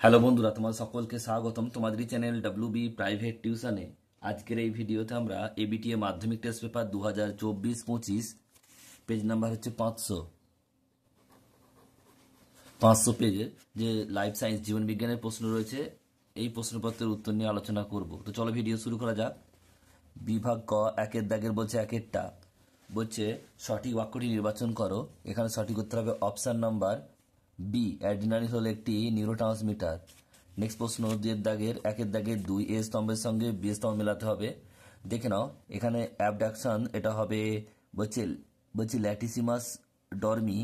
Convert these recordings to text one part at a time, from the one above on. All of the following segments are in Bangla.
হ্যালো বন্ধুরা, তোমাদের সকলকে স্বাগতম তোমাদের চ্যানেল ডব্লিউবি প্রাইভেট টিউশনে। আজকের এই ভিডিওতে আমরা এবিটিএ মাধ্যমিক টেস্ট পেপার 2024-25 পেজ নাম্বার হচ্ছে 500 পেজের যে লাইফ সায়েন্স জীবন বিজ্ঞানের প্রশ্ন রয়েছে, এই প্রশ্নপত্রের উত্তর নিয়ে আলোচনা করব। তো চলো ভিডিও শুরু করা যাক। বিভাগ ক, একের দাগের বলছে একেরটা, বলছে সঠিক বাক্যটি নির্বাচন করো। এখানে সঠিক উত্তর হবে অপশান নাম্বার বি, অ্যাড্রিনালিন হলো একটি নিউরোট্রান্সমিটার। নেক্সট প্রশ্ন, দুইয়ের দাগের একের দাগের দুই, এ স্তম্ভের সঙ্গে বি স্তম্ভ মেলাতে হবে। দেখে নাও, এখানে অ্যাবডাকশন এটা হবে বলছে বলছি ল্যাটিসিমাস ডরমি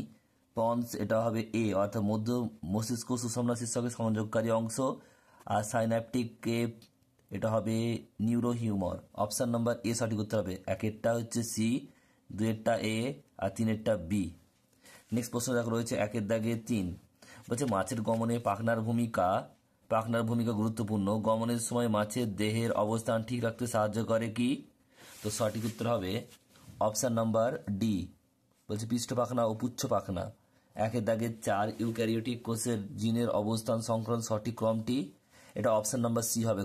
পন্স, এটা হবে এ অর্থাৎ মধ্য মস্তিষ্ক সুষমনা শীর্ষকের সংযোগকারী অংশ। আর সাইন্যাপটিক কেপ এটা হবে neuro humour. Option number A সঠিক উত্তর হবে। একেরটা হচ্ছে সি, দুইয়েরটা এ আর তিনেরটা বি। নেক্সট প্রশ্ন দেখো রয়েছে একের দাগে 3, বলছে মাছের গমনে পাখনার ভূমিকা গুরুত্বপূর্ণ। গমনের সময় মাছের দেহের অবস্থান ঠিক রাখতে সাহায্য করে কি? তো সঠিক উত্তর হবে অপশান নাম্বার ডি, বলছে পৃষ্ঠ পাখনা ও পুচ্ছ পাখনা। একের দাগে 4, ইউক্যারিওটিক কোষের জিনের অবস্থান সংক্রান্ত সঠিক ক্রমটি, এটা অপশান নাম্বার সি হবে,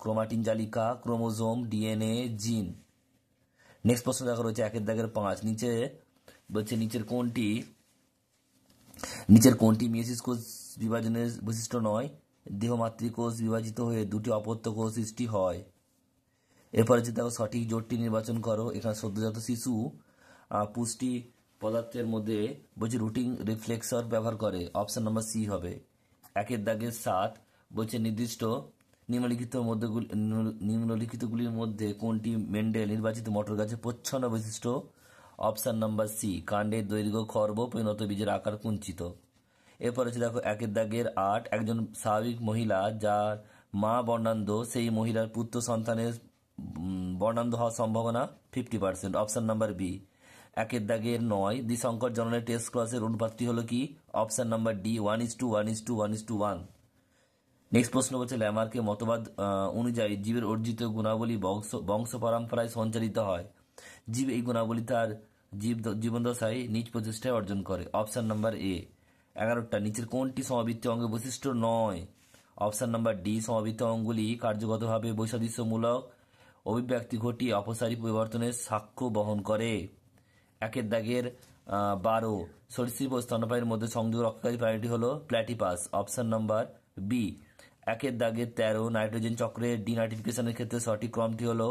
ক্রোমাটিন জালিকা, ক্রোমোজোম, ডিএনএ, জিন। নেক্সট প্রশ্ন দেখা রয়েছে একের দাগের 5, নিচে বলছে নিচের কোনটি মিয়োসিস কোষ বিভাজনের বৈশিষ্ট্য নয়? দেহ মাতৃকোষ বিভাজিত হয়ে দুটি অপত্য কোষ সৃষ্টি হয়। এরপর হচ্ছে দেখো সঠিক জোটটি নির্বাচন করো। এখানে সদ্যজাত শিশু পুষ্টি পদার্থের মধ্যে বলছে রুটিং রিফ্লেক্সর ব্যবহার করে। অপশন নাম্বার সি হবে। একের দাগের 7, বলছে নির্দিষ্ট নিম্নলিখিতগুলির মধ্যে কোনটি মেন্ডেল নির্বাচিত মটর গাছের প্রচ্ছন্ন বৈশিষ্ট্য? অপশান নাম্বার সি, কাণ্ডের দৈর্ঘ্য খর্ব, পরিণত বীজের আকার কুঞ্চিত। এরপর হচ্ছে দেখো একের দাগের 8, একজন স্বাভাবিক মহিলা যার মা বর্ণান্ধ, সেই মহিলার পুত্র সন্তানের বর্ণান্ধ হওয়ার সম্ভাবনা 50%। Option number B. একের দাগের 9, দ্বিসংকর জননের টেস্ট ক্রসের অনুপাতটি হলো কি? Option number D, 1:1:1:1:1। নেক্সট প্রশ্ন বলছে ল্যামার্কের মতবাদ অনুযায়ী জীবের অর্জিত গুণাবলী বংশ পরম্পরায় সঞ্চালিত হয়। জীব এই গুণাবলী তার জীবনদশায় নিজ প্রচেষ্টায় অর্জন করে। Option number A. 11টা নিচের কোনটি সমাবৃত্ত অঙ্গের বৈশিষ্ট্য নয়? অপশান নাম্বার ডি, সমাবৃত্ত অঙ্গগুলি কার্যগতভাবে বৈসাদৃশ্যমূলক অভিব্যক্তি ঘটিয়ে অপসারী পরিবর্তনের সাক্ষ্য বহন করে। একের দাগের 12, সরীসৃপ ও স্তন্যপায়ীর মধ্যে সংযোগ রক্ষাকারী প্রাণীটি হলো প্ল্যাটিপাস। Option number B. একের দাগের 13, নাইট্রোজেন চক্রের ডিনাইট্রিফিকেশনের ক্ষেত্রে সঠিক ক্রমটি হলো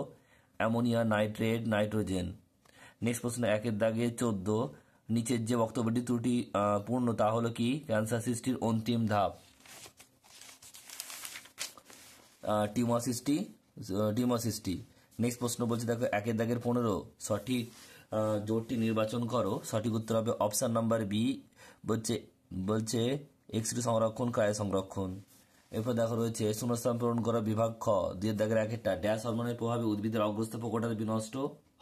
অ্যামোনিয়া, নাইট্রেট, নাইট্রোজেন। নেক্সট প্রশ্ন একের দাগের 14, নিচের যে বক্তব্যটি ত্রুটি পূর্ণ তা হলো কি? ক্যান্সার সৃষ্টির অন্তিম ধাপ টিউমার সৃষ্টি। নেক্সট প্রশ্ন বলছে দেখো একের দাগের 15, সঠিক জোটটি নির্বাচন করো। সঠিক উত্তর হবে অপশান নাম্বার বি, বলছে এক্স-রে সংরক্ষণ, ক্রায় সংরক্ষণ। এরপর দেখো রয়েছে শূন্যস্থান পূরণ করা। বিভাগ খ, দুইয়ের দাগের একেরটা, ড্যাশ হরমোনের প্রভাবে উদ্ভিদের অগ্রস্ত প্রকোষ্ঠ বিনষ্ট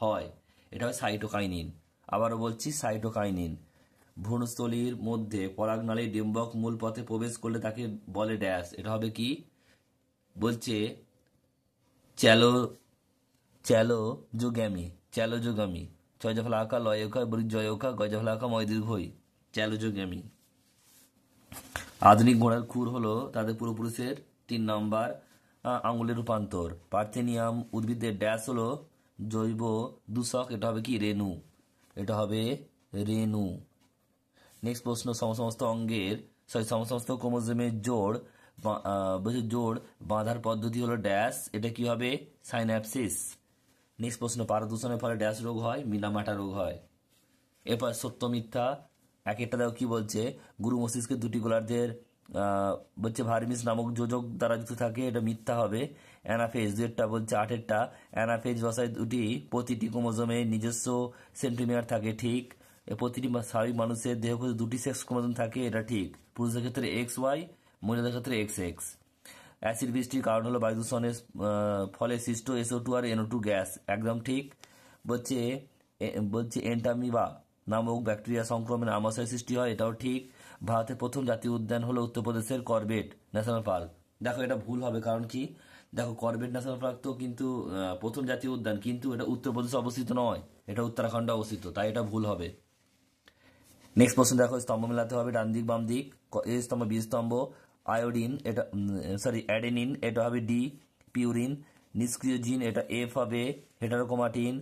হয়। এটা হয় সাইটোকাইনিন। আবারও বলছি সাইটোকাইনিন। ভ্রূণস্থলীর মধ্যে পরাগনালীর ডিম্বক মূল পথে প্রবেশ করলে তাকে বলে ড্যাশ, এটা হবে কি? বলছে চ্যালোজোগামী। ছয়জফলাকা লয়কা জয়কা গজফলাকা ময় দীর্ঘই, চ্যালোজোগামী। আধুনিক ঘোড়ার খুর হলো তাদের পূর্বপুরুষের 3 নম্বর আঙুলের রূপান্তর। পার্থেনিয়াম উদ্ভিদের ড্যাশ হলো জৈব দূষক, এটা হবে কি? রেণু। নেক্সট প্রশ্ন, সমস্ত ক্রোমোজোমের জোড় বাঁধার পদ্ধতি হলো ড্যাশ, এটা কি হবে? সাইন্যাপসিস। নেক্সট প্রশ্ন, পারা দূষণের ফলে ড্যাশ রোগ হয়? মিনামাটা রোগ হয়। এরপর সত্য মিথ্যা। একেরটা দেখো কি বলছে, গুরু মস্তিষ্কের দুটি গোলার্ধের বলছে ভার্মিস নামক যোজক দ্বারা যুক্ত থাকে, এটা মিথ্যা হবে। অ্যানাফেজ, দুইটা বলছে 8টা অ্যানাফেজ দশায় প্রতিটি ক্রোমোজোমে নিজস্ব সেন্টিমিটার থাকে, ঠিক। প্রতিটি স্বাভাবিক মানুষের দেহকোষে 2টি সেক্স ক্রোমোজোম থাকে, এটা ঠিক। পুরুষদের ক্ষেত্রে XY, মহিলাদের ক্ষেত্রে XX। অ্যাসিড বৃষ্টির কারণ হলো বায়ু দূষণের ফলে সৃষ্ট SO2 আর NO2 গ্যাস, একদম ঠিক। বলছে এন্টামিবা নামক ব্যাকটেরিয়া সংক্রমণে আমাশয়ের সৃষ্টি হয়, এটাও ঠিক। ভারতের প্রথম জাতীয় উদ্যান হলো উত্তরপ্রদেশের করবেট ন্যাশনাল পার্ক। দেখো এটা ভুল হবে, কারণ কি? দেখো করবেট ন্যাশনাল পার্ক তো কিন্তু প্রথম জাতীয় উদ্যান, কিন্তু এটা উত্তরপ্রদেশে অবস্থিত নয়, এটা উত্তরাখণ্ডে অবস্থিত, তাই এটা ভুল হবে। নেক্সট প্রশ্ন দেখো, স্তম্ভ মেলাতে হবে ডান দিক বাম দিক, এ স্তম্ভ বি স্তম্ভ, আয়োডিন এটা অ্যাডেনিন এটা হবে ডি, পিউরিন। নিষ্ক্রিয় জিন এটা এফ হবে, হেটারোক্রোমাটিন।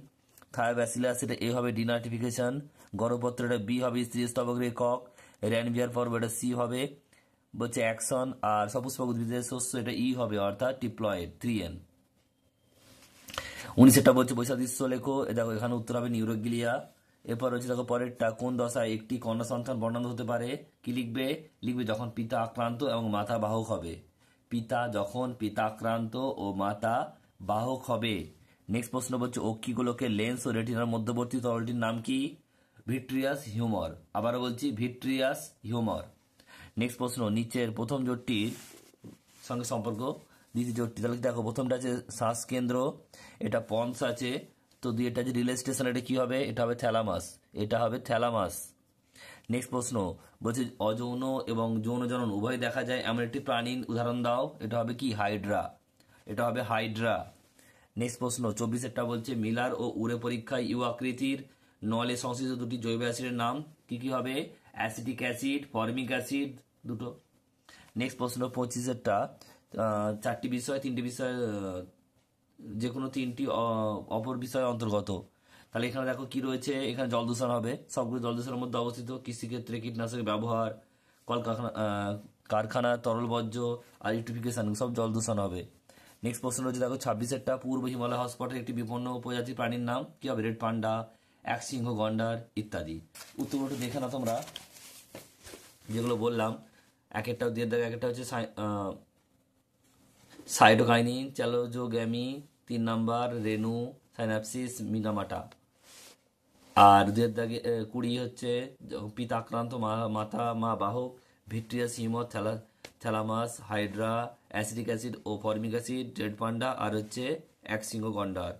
থায়োব্যাসিলাস এটা এ হবে, ডিনার্টিফিকেশন। গর্ভপত্র এটা বি হবে, স্ত্রী স্তবক কক। র্যানভিয়ার পর্ব এটা সি হবে, বলছে অ্যাকশন। আর সপুষ্পক উদ্ভিদের শস্য এটা ই হবে, অর্থাৎ টিপ্লয়েড 3N। 19 বলছে বৈশাদৃশ্য লেখো। দেখো এখানে উত্তর হবে নিউরোগ্লিয়া। এরপর হচ্ছে দেখো পরেরটা, কোন দশায় একটি কন্যা সন্তান বর্ণান্ধ হতে পারে? কি লিখবে? লিখবে যখন পিতা আক্রান্ত এবং মাতা বাহক হবে। যখন পিতা আক্রান্ত ও মাতা বাহক হবে। নেক্সট প্রশ্ন বলছে অক্ষিগোলকের লেন্স ও রেটিনার মধ্যবর্তী তরলটির নাম কি? Vitreous humour. আবারও বলছি ভিট্রিয়াস হিউমার। নেক্সট প্রশ্ন, নিচের প্রথম জোটটির সঙ্গে সম্পর্ক দ্বিতীয় জোটটি। তাহলে দেখো প্রথমটা আছে শ্বাসকেন্দ্র, এটা পন্স আছে। তো এটা যে রিলে স্টেশন, এটা কি হবে? এটা হবে থ্যালামাস। এটা হবে থ্যালামাস। নেক্সট প্রশ্ন বলছে অযৌন এবং যৌন জনন উভয় দেখা যায় এমন একটি প্রাণীর উদাহরণ দাও। এটা হবে কি? হাইড্রা। এটা হবে হাইড্রা। নেক্সট প্রশ্ন 24 বলছে মিলার ও উরে পরীক্ষায় ইউ আকৃতির নলে সংশ্লিষ্ট দুটি জৈব অ্যাসিডের নাম কি কি হবে? অ্যাসিটিক অ্যাসিড, ফর্মিক অ্যাসিড, দুটো। নেক্সট প্রশ্ন 25 চারটি বিষয়, তিনটি বিষয়, যে কোনো তিনটি অপর বিষয় অন্তর্গত। তাহলে এখানে দেখো কি রয়েছে, এখানে জল দূষণ হবে। সবগুলো জল দূষণের মধ্যে অবস্থিত। কৃষিক্ষেত্রে কীটনাশকের ব্যবহার, কলকারখানা, কারখানা, তরল বর্জ্য আর ইউট্রিফিকেশন, সব জল দূষণ হবে। নেক্সট প্রশ্ন হচ্ছে দেখো 26 পূর্ব হিমালয় হটস্পটের একটি বিপন্ন উপজাতি প্রাণীর নাম কি হবে? রেড পান্ডা, এক সিংহ গন্ডার ইত্যাদি। উত্তরগুলো দেখে না তোমরা, যেগুলো বললাম এক একটা দিয়ে দেখো। এক একটা হচ্ছে সাইটোকাইনিন, চ্যালোজোগ্যামি, 3 নাম্বার রেনু, সাইনাপসিস, মিনামাটা। আর 20 হচ্ছে পিতা আক্রান্ত, মাতা মা বাহক, vitreous humour, thalamus, hydra, acetic acid ও ফর্মিক অ্যাসিড, রেড পান্ডা, আর হচ্ছে এক সিংহ গন্ডার।